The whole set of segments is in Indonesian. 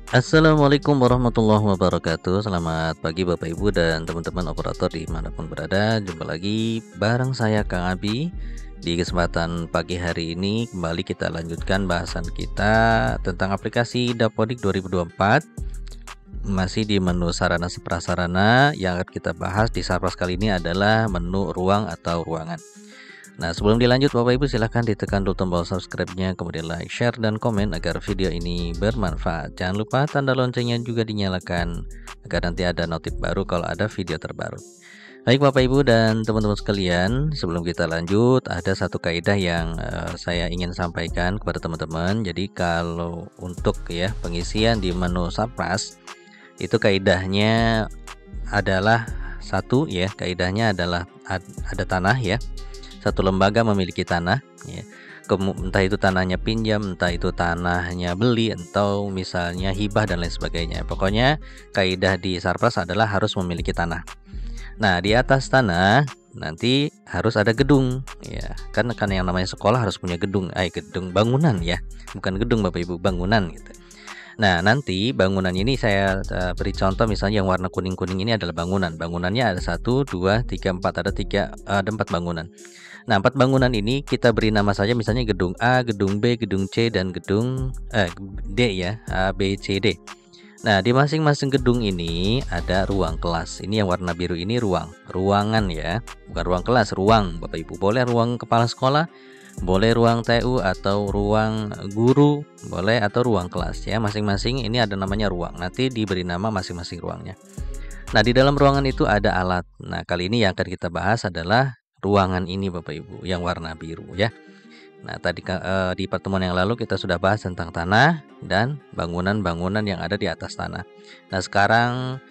Assalamualaikum warahmatullahi wabarakatuh. Selamat pagi Bapak Ibu dan teman-teman operator dimanapun berada. Jumpa lagi bareng saya Kang Abi. Di kesempatan pagi hari ini kembali kita lanjutkan bahasan kita tentang aplikasi Dapodik 2024. Masih di menu sarana prasarana. Yang akan kita bahas di Sarpras kali ini adalah menu ruang atau ruangan. Nah, sebelum dilanjut Bapak Ibu silahkan ditekan dulu tombol subscribe-nya, kemudian like, share, dan komen agar video ini bermanfaat. Jangan lupa tanda loncengnya juga dinyalakan agar nanti ada notif baru kalau ada video terbaru. Baik Bapak Ibu dan teman-teman sekalian, sebelum kita lanjut ada satu kaidah yang saya ingin sampaikan kepada teman-teman. Jadi kalau untuk pengisian di menu Sarpras itu kaidahnya adalah kaidahnya adalah ada tanah ya. Satu lembaga memiliki tanah ya. Entah itu tanahnya pinjam, entah itu tanahnya beli, atau misalnya hibah dan lain sebagainya. Pokoknya kaidah di Sarpras adalah harus memiliki tanah. Nah, di atas tanah nanti harus ada gedung ya. Kan yang namanya sekolah harus punya gedung, gedung bangunan ya. Bukan gedung Bapak Ibu, bangunan gitu. Nah, nanti bangunan ini saya beri contoh, misalnya yang warna kuning-kuning ini adalah bangunan. Bangunannya ada 1, 2, 3, 4, ada 4 bangunan. Nah, 4 bangunan ini kita beri nama saja, misalnya gedung A, gedung B, gedung C, dan gedung D ya, A, B, C, D. Nah, di masing-masing gedung ini ada ruang kelas. Ini yang warna biru ini ruangan ya, bukan ruang kelas, ruang Bapak Ibu. Boleh ruang kepala sekolah, boleh ruang TU atau ruang guru, boleh, atau ruang kelas ya. Masing-masing ini ada namanya ruang. Nanti diberi nama masing-masing ruangnya. Nah, di dalam ruangan itu ada alat. Nah, kali ini yang akan kita bahas adalah ruangan ini Bapak Ibu yang warna biru ya. Nah, tadi di pertemuan yang lalu kita sudah bahas tentang tanah dan bangunan-bangunan yang ada di atas tanah. Nah, sekarang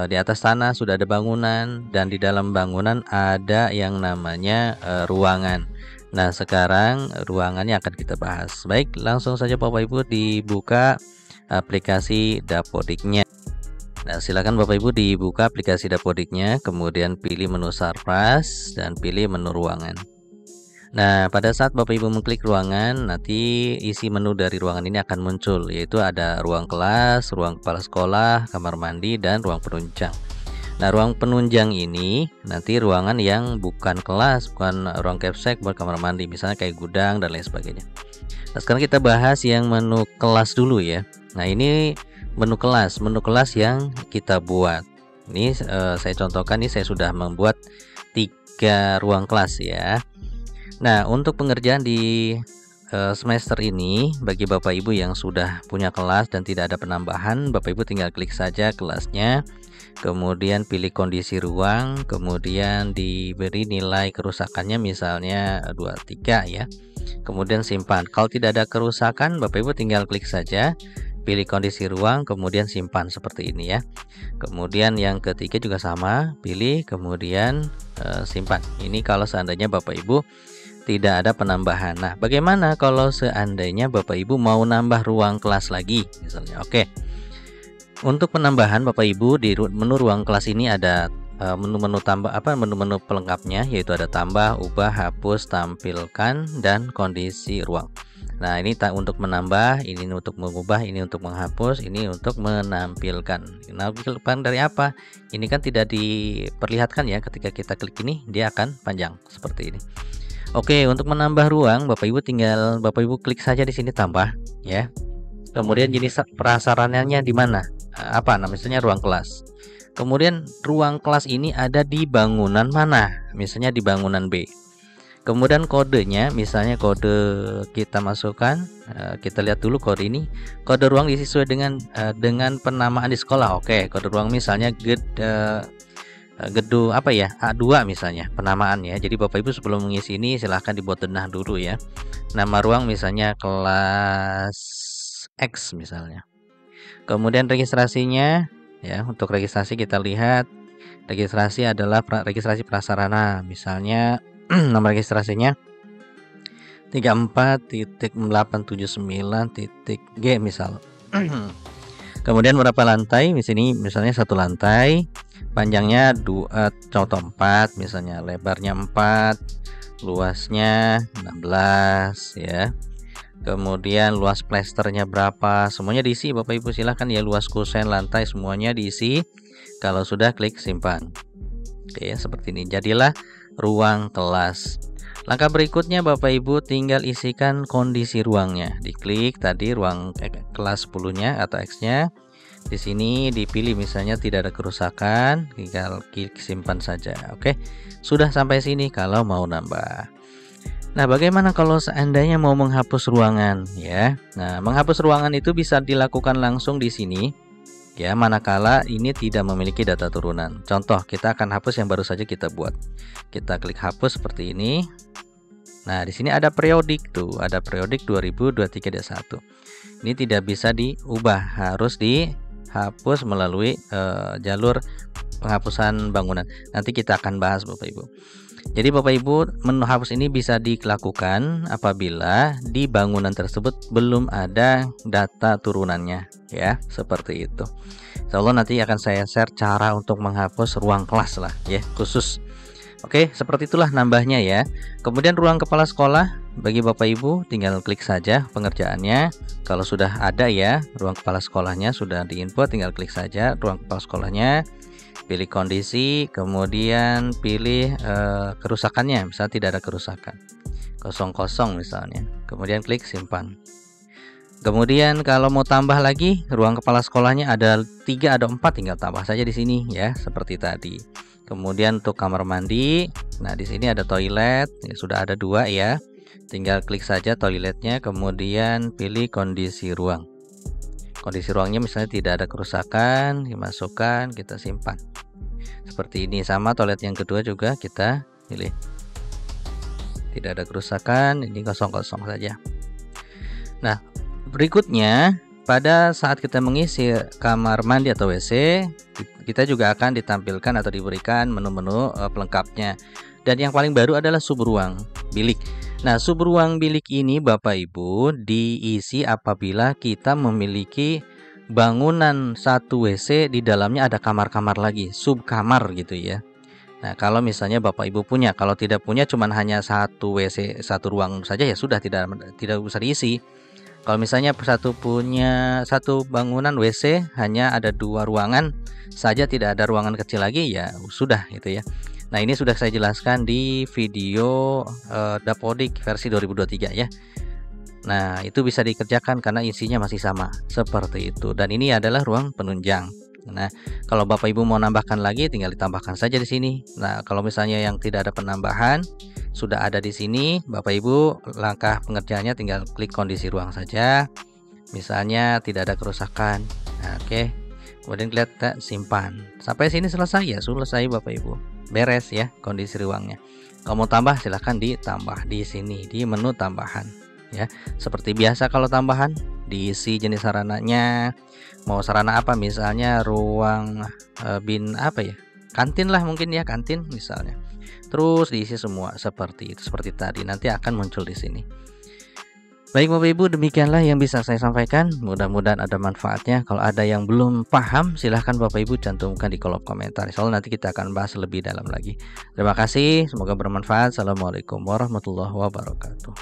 di atas tanah sudah ada bangunan dan di dalam bangunan ada yang namanya ruangan. Nah, sekarang ruangannya akan kita bahas. Baik, langsung saja Bapak Ibu dibuka aplikasi Dapodiknya. Nah, silakan Bapak Ibu dibuka aplikasi Dapodiknya, kemudian pilih menu Sarpras dan pilih menu ruangan. Nah, pada saat Bapak Ibu mengklik ruangan, nanti isi menu dari ruangan ini akan muncul, yaitu ada ruang kelas, ruang kepala sekolah, kamar mandi, dan ruang penunjang. Nah, ruang penunjang ini nanti ruangan yang bukan kelas, bukan ruang capsek, bukan kamar mandi, misalnya kayak gudang dan lain sebagainya. Nah, sekarang kita bahas yang menu kelas dulu ya. Nah, ini menu kelas yang kita buat. Ini saya contohkan, ini saya sudah membuat 3 ruang kelas ya. Nah, untuk pengerjaan di semester ini, bagi Bapak Ibu yang sudah punya kelas dan tidak ada penambahan, Bapak Ibu tinggal klik saja kelasnya, kemudian pilih kondisi ruang, kemudian diberi nilai kerusakannya misalnya 23 ya. Kemudian simpan. Kalau tidak ada kerusakan, Bapak Ibu tinggal klik saja, pilih kondisi ruang, kemudian simpan seperti ini ya. Kemudian yang ketiga juga sama, pilih kemudian simpan. Ini kalau seandainya Bapak Ibu tidak ada penambahan. Nah, bagaimana kalau seandainya Bapak Ibu mau nambah ruang kelas lagi misalnya? Oke. Untuk penambahan Bapak Ibu di menu ruang kelas ini ada menu-menu menu-menu pelengkapnya, yaitu ada tambah, ubah, hapus, tampilkan, dan kondisi ruang. Nah, ini untuk menambah, ini untuk mengubah, ini untuk menghapus, ini untuk menampilkan. Menampilkan dari apa? Ini kan tidak diperlihatkan ya, ketika kita klik ini dia akan panjang seperti ini. Oke, untuk menambah ruang Bapak Ibu klik saja di sini tambah ya. Kemudian jenis prasarananya di mana? Apa namanya, ruang kelas. Kemudian ruang kelas ini ada di bangunan mana? Misalnya di bangunan B. Kemudian kodenya, misalnya kode kita masukkan, kita lihat dulu kode ini. Kode ruang sesuai dengan penamaan di sekolah. Oke, kode ruang misalnya gedung A2 misalnya penamaannya. Jadi Bapak Ibu sebelum mengisi ini silahkan dibuat denah dulu ya. Nama ruang misalnya kelas X misalnya. Kemudian registrasinya ya, untuk registrasi kita lihat registrasi adalah registrasi prasarana, misalnya nomor registrasinya 34.879.G misal. Kemudian berapa lantai? Di sini misalnya 1 lantai, panjangnya contoh 4 misalnya, lebarnya 4, luasnya 16 ya. kemudian luas plesternya berapa, semuanya diisi Bapak Ibu. Silahkan ya, luas kusen, lantai, semuanya diisi. Kalau sudah, klik simpan. Oke, seperti ini jadilah ruang kelas. Langkah berikutnya Bapak Ibu tinggal isikan kondisi ruangnya. Diklik tadi ruang kelas 10-nya atau X-nya. Di sini dipilih misalnya tidak ada kerusakan, tinggal klik simpan saja. Oke. Sudah sampai sini kalau mau nambah. Nah, bagaimana kalau seandainya mau menghapus ruangan ya? Nah, menghapus ruangan itu bisa dilakukan langsung di sini. Ya, manakala ini tidak memiliki data turunan. Contoh, kita akan hapus yang baru saja kita buat. Kita klik hapus seperti ini. Nah, di sini ada periodik tuh, ada periodik 2023-1. Ini tidak bisa diubah, harus dihapus melalui jalur penghapusan bangunan. Nanti kita akan bahas Bapak Ibu. Jadi Bapak Ibu, menghapus ini bisa dilakukan apabila di bangunan tersebut belum ada data turunannya ya, seperti itu. Insyaallah nanti akan saya share cara untuk menghapus ruang kelas lah ya, khusus. Oke, seperti itulah nambahnya ya. Kemudian ruang kepala sekolah bagi Bapak Ibu tinggal klik saja pengerjaannya. Kalau sudah ada ya, ruang kepala sekolahnya sudah diinput, tinggal klik saja ruang kepala sekolahnya. Pilih kondisi, kemudian pilih kerusakannya, misalnya tidak ada kerusakan, kosong misalnya, kemudian klik simpan. Kemudian kalau mau tambah lagi ruang kepala sekolahnya ada 3 ada 4, tinggal tambah saja di sini ya, seperti tadi. Kemudian untuk kamar mandi, nah di sini ada toilet, ya, sudah ada 2 ya, tinggal klik saja toiletnya, kemudian pilih kondisi ruang. Kondisi ruangnya misalnya tidak ada kerusakan, dimasukkan, kita simpan. Seperti ini. Sama toilet yang kedua juga kita pilih. Tidak ada kerusakan, ini kosong saja. Nah, berikutnya pada saat kita mengisi kamar mandi atau WC, kita juga akan ditampilkan atau diberikan menu-menu pelengkapnya. Dan yang paling baru adalah sub ruang bilik. Nah, sub ruang bilik ini Bapak Ibu diisi apabila kita memiliki bangunan 1 WC, di dalamnya ada kamar-kamar lagi, sub kamar gitu ya. Nah, kalau misalnya Bapak Ibu punya, kalau tidak punya cuman hanya 1 WC, 1 ruang saja ya sudah, tidak usah diisi. Kalau misalnya punya 1 bangunan WC hanya ada 2 ruangan saja, tidak ada ruangan kecil lagi ya sudah gitu ya. Nah, ini sudah saya jelaskan di video Dapodik versi 2023 ya. Nah, itu bisa dikerjakan karena isinya masih sama seperti itu. Dan ini adalah ruang penunjang. Nah, kalau Bapak Ibu mau nambahkan lagi tinggal ditambahkan saja di sini. Nah, kalau misalnya yang tidak ada penambahan sudah ada di sini, Bapak Ibu langkah pengerjaannya tinggal klik kondisi ruang saja. Misalnya tidak ada kerusakan. Nah, oke. Kemudian kita simpan. Sampai sini selesai ya, selesai Bapak Ibu. Beres ya kondisi ruangnya. Kalau mau tambah silahkan ditambah di sini di menu tambahan. Ya, seperti biasa kalau tambahan diisi jenis sarananya, mau sarana apa, misalnya ruang kantin lah mungkin ya, kantin misalnya, terus diisi semua seperti itu, seperti tadi nanti akan muncul di sini. Baik Bapak Ibu, demikianlah yang bisa saya sampaikan, mudah-mudahan ada manfaatnya. Kalau ada yang belum paham silahkan Bapak Ibu cantumkan di kolom komentar, soalnya nanti kita akan bahas lebih dalam lagi. Terima kasih, semoga bermanfaat. Assalamualaikum warahmatullahi wabarakatuh.